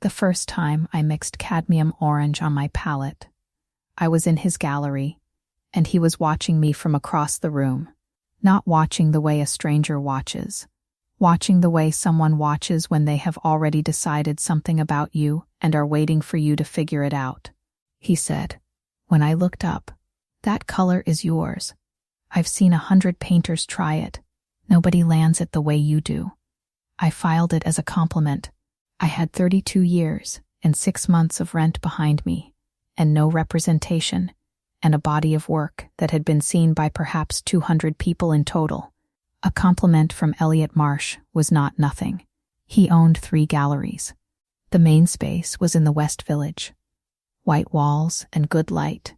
The first time I mixed cadmium orange on my palette, I was in his gallery, and he was watching me from across the room, not watching the way a stranger watches, watching the way someone watches when they have already decided something about you and are waiting for you to figure it out. He said, when I looked up, "That color is yours. I've seen 100 painters try it. Nobody lands it the way you do." I filed it as a compliment. I had 32 years and 6 months of rent behind me, and no representation, and a body of work that had been seen by perhaps 200 people in total. A compliment from Elliot Marsh was not nothing. He owned 3 galleries. The main space was in the West Village. White walls and good light,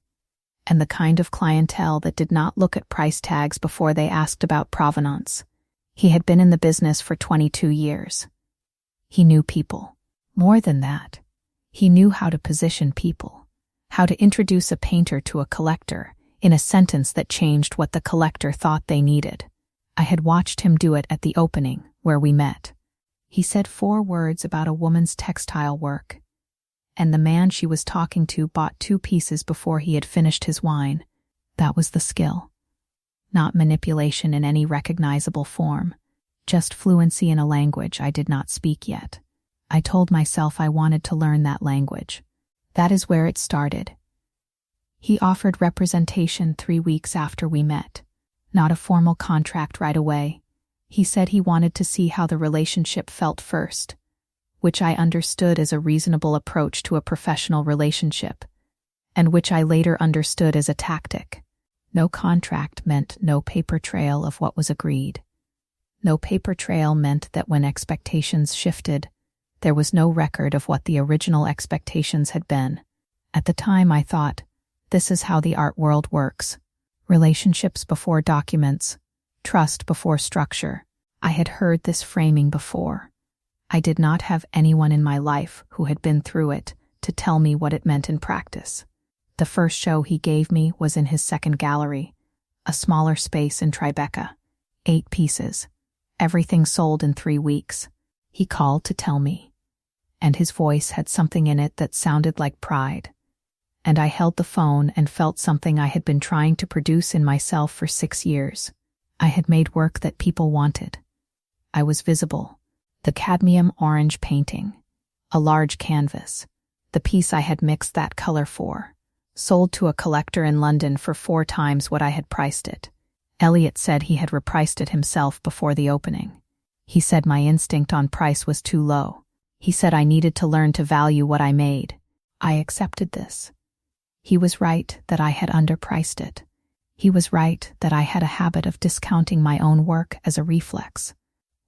and the kind of clientele that did not look at price tags before they asked about provenance. He had been in the business for 22 years. He knew people. More than that, he knew how to position people, how to introduce a painter to a collector in a sentence that changed what the collector thought they needed. I had watched him do it at the opening, where we met. He said 4 words about a woman's textile work, and the man she was talking to bought 2 pieces before he had finished his wine. That was the skill. Not manipulation in any recognizable form, just fluency in a language I did not speak yet. I told myself I wanted to learn that language. That is where it started. He offered representation 3 weeks after we met. Not a formal contract right away. He said he wanted to see how the relationship felt first, which I understood as a reasonable approach to a professional relationship, and which I later understood as a tactic. No contract meant no paper trail of what was agreed. No paper trail meant that when expectations shifted, there was no record of what the original expectations had been. At the time I thought, this is how the art world works. Relationships before documents, trust before structure. I had heard this framing before. I did not have anyone in my life who had been through it to tell me what it meant in practice. The first show he gave me was in his second gallery, a smaller space in Tribeca. 8 pieces. Everything sold in 3 weeks. He called to tell me, and his voice had something in it that sounded like pride. And I held the phone and felt something I had been trying to produce in myself for 6 years. I had made work that people wanted. I was visible. The cadmium orange painting, a large canvas, the piece I had mixed that color for, sold to a collector in London for 4 times what I had priced it. Elliot said he had repriced it himself before the opening. He said my instinct on price was too low. He said I needed to learn to value what I made. I accepted this. He was right that I had underpriced it. He was right that I had a habit of discounting my own work as a reflex.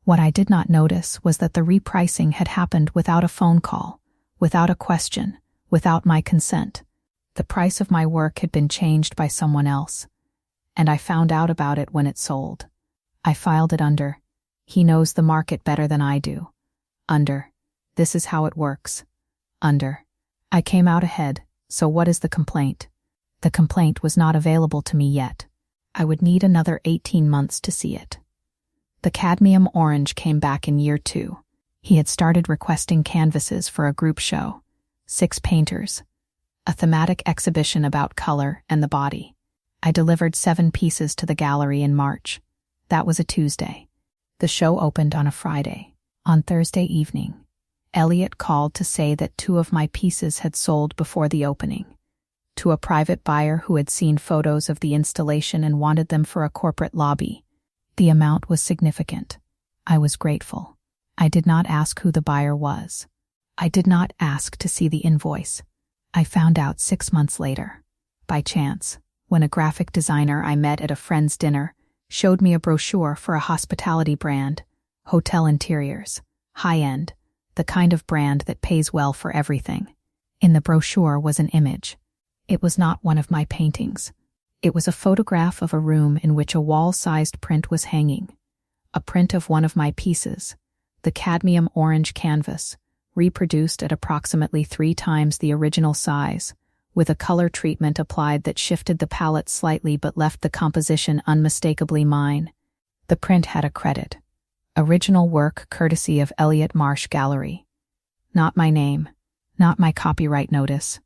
What I did not notice was that the repricing had happened without a phone call, without a question, without my consent. The price of my work had been changed by someone else, and I found out about it when it sold. I filed it under, "He knows the market better than I do." Under, "This is how it works." Under, I came out ahead. So what is the complaint? The complaint was not available to me yet. I would need another 18 months to see it. The cadmium orange came back in year 2. He had started requesting canvases for a group show. 6 painters. A thematic exhibition about color and the body. I delivered 7 pieces to the gallery in March. That was a Tuesday. The show opened on a Friday. On Thursday evening, Elliot called to say that 2 of my pieces had sold before the opening, to a private buyer who had seen photos of the installation and wanted them for a corporate lobby. The amount was significant. I was grateful. I did not ask who the buyer was. I did not ask to see the invoice. I found out 6 months later, by chance, when a graphic designer I met at a friend's dinner showed me a brochure for a hospitality brand, hotel interiors, high-end, the kind of brand that pays well for everything. In the brochure was an image. It was not one of my paintings. It was a photograph of a room in which a wall-sized print was hanging. A print of one of my pieces, the cadmium orange canvas, reproduced at approximately 3 times the original size, with a color treatment applied that shifted the palette slightly but left the composition unmistakably mine. The print had a credit. Original work courtesy of Elliot Marsh Gallery. not my name, not my copyright notice.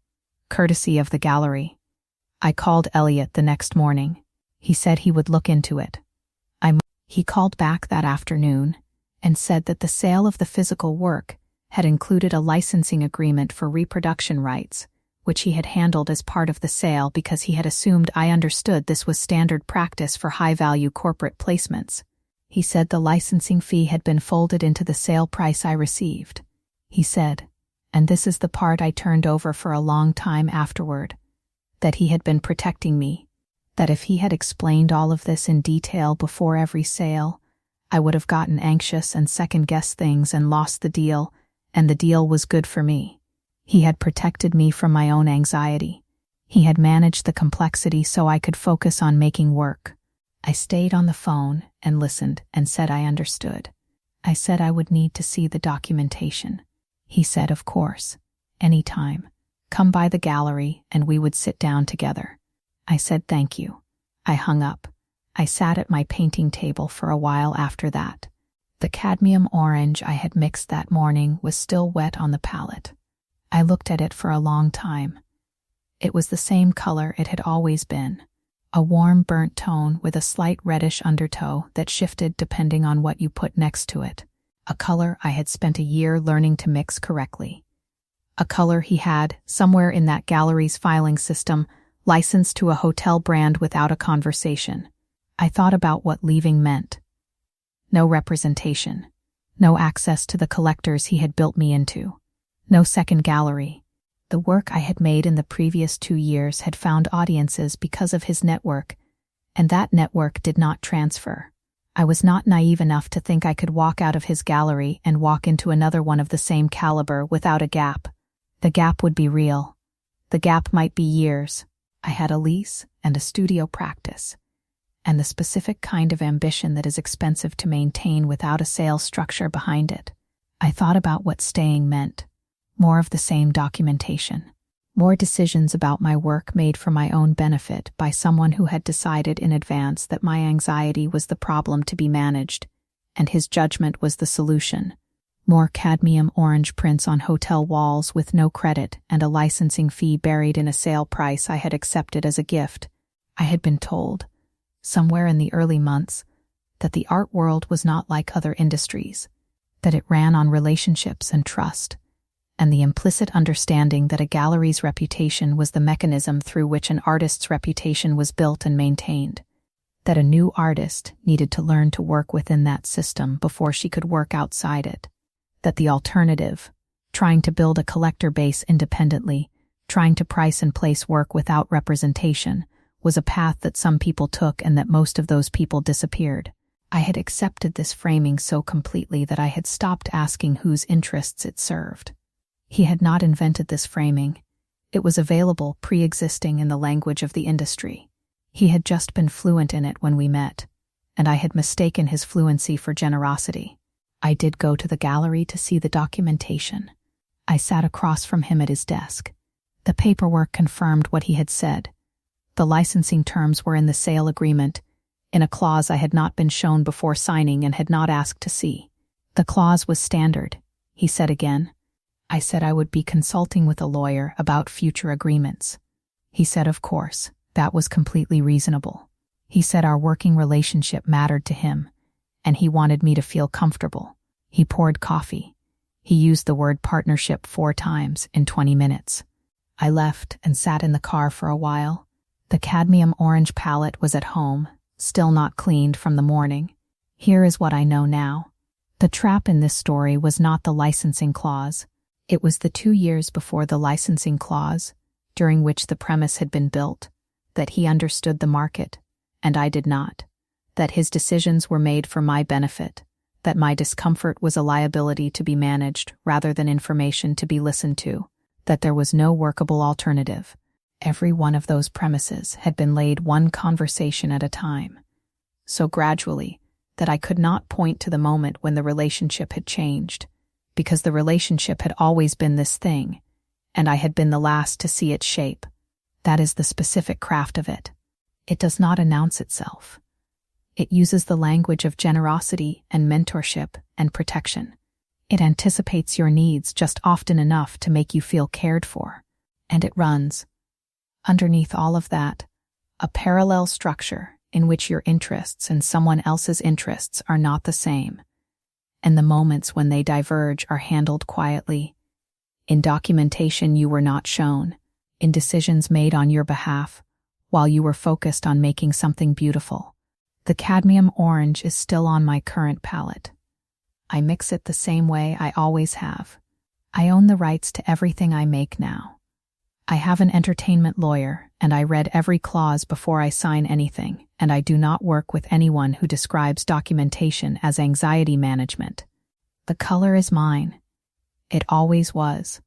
Courtesy of the gallery. I called Elliot the next morning. He said he would look into it. He called back that afternoon and said that the sale of the physical work had included a licensing agreement for reproduction rights, which he had handled as part of the sale because he had assumed I understood this was standard practice for high-value corporate placements. He said the licensing fee had been folded into the sale price I received. He said, and this is the part I turned over for a long time afterward, that he had been protecting me, that if he had explained all of this in detail before every sale, I would have gotten anxious and second-guessed things and lost the deal, and the deal was good for me. He had protected me from my own anxiety. He had managed the complexity so I could focus on making work. I stayed on the phone and listened and said I understood. I said I would need to see the documentation. He said, of course, anytime. Come by the gallery and we would sit down together. I said thank you. I hung up. I sat at my painting table for a while after that. The cadmium orange I had mixed that morning was still wet on the palette. I looked at it for a long time. It was the same color it had always been, a warm burnt tone with a slight reddish undertow that shifted depending on what you put next to it, a color I had spent a year learning to mix correctly. A color he had, somewhere in that gallery's filing system, licensed to a hotel brand without a conversation. I thought about what leaving meant. No representation. No access to the collectors he had built me into. No second gallery. The work I had made in the previous 2 years had found audiences because of his network, and that network did not transfer. I was not naive enough to think I could walk out of his gallery and walk into another one of the same caliber without a gap. The gap would be real. The gap might be years. I had a lease and a studio practice, and the specific kind of ambition that is expensive to maintain without a sales structure behind it. I thought about what staying meant. More of the same documentation. More decisions about my work made for my own benefit by someone who had decided in advance that my anxiety was the problem to be managed, and his judgment was the solution. More cadmium orange prints on hotel walls with no credit and a licensing fee buried in a sale price I had accepted as a gift. I had been told, somewhere in the early months, that the art world was not like other industries, that it ran on relationships and trust, and the implicit understanding that a gallery's reputation was the mechanism through which an artist's reputation was built and maintained, that a new artist needed to learn to work within that system before she could work outside it. That the alternative, trying to build a collector base independently, trying to price and place work without representation, was a path that some people took and that most of those people disappeared. I had accepted this framing so completely that I had stopped asking whose interests it served. He had not invented this framing. It was available, pre-existing in the language of the industry. He had just been fluent in it when we met, and I had mistaken his fluency for generosity. I did go to the gallery to see the documentation. I sat across from him at his desk. The paperwork confirmed what he had said. The licensing terms were in the sale agreement, in a clause I had not been shown before signing and had not asked to see. The clause was standard, he said again. I said I would be consulting with a lawyer about future agreements. He said, of course, that was completely reasonable. He said our working relationship mattered to him, and he wanted me to feel comfortable. He poured coffee. He used the word partnership 4 times in 20 minutes. I left and sat in the car for a while. The cadmium orange palette was at home, still not cleaned from the morning. Here is what I know now. The trap in this story was not the licensing clause. It was the 2 years before the licensing clause, during which the premise had been built, that he understood the market, and I did not. That his decisions were made for my benefit, that my discomfort was a liability to be managed rather than information to be listened to, that there was no workable alternative. Every one of those premises had been laid one conversation at a time, so gradually that I could not point to the moment when the relationship had changed, because the relationship had always been this thing, and I had been the last to see its shape. That is the specific craft of it. It does not announce itself. It uses the language of generosity and mentorship and protection. It anticipates your needs just often enough to make you feel cared for. And it runs, underneath all of that, a parallel structure in which your interests and someone else's interests are not the same, and the moments when they diverge are handled quietly, in documentation you were not shown, in decisions made on your behalf, while you were focused on making something beautiful. The cadmium orange is still on my current palette. I mix it the same way I always have. I own the rights to everything I make now. I have an entertainment lawyer, and I read every clause before I sign anything, and I do not work with anyone who describes documentation as anxiety management. The color is mine. It always was.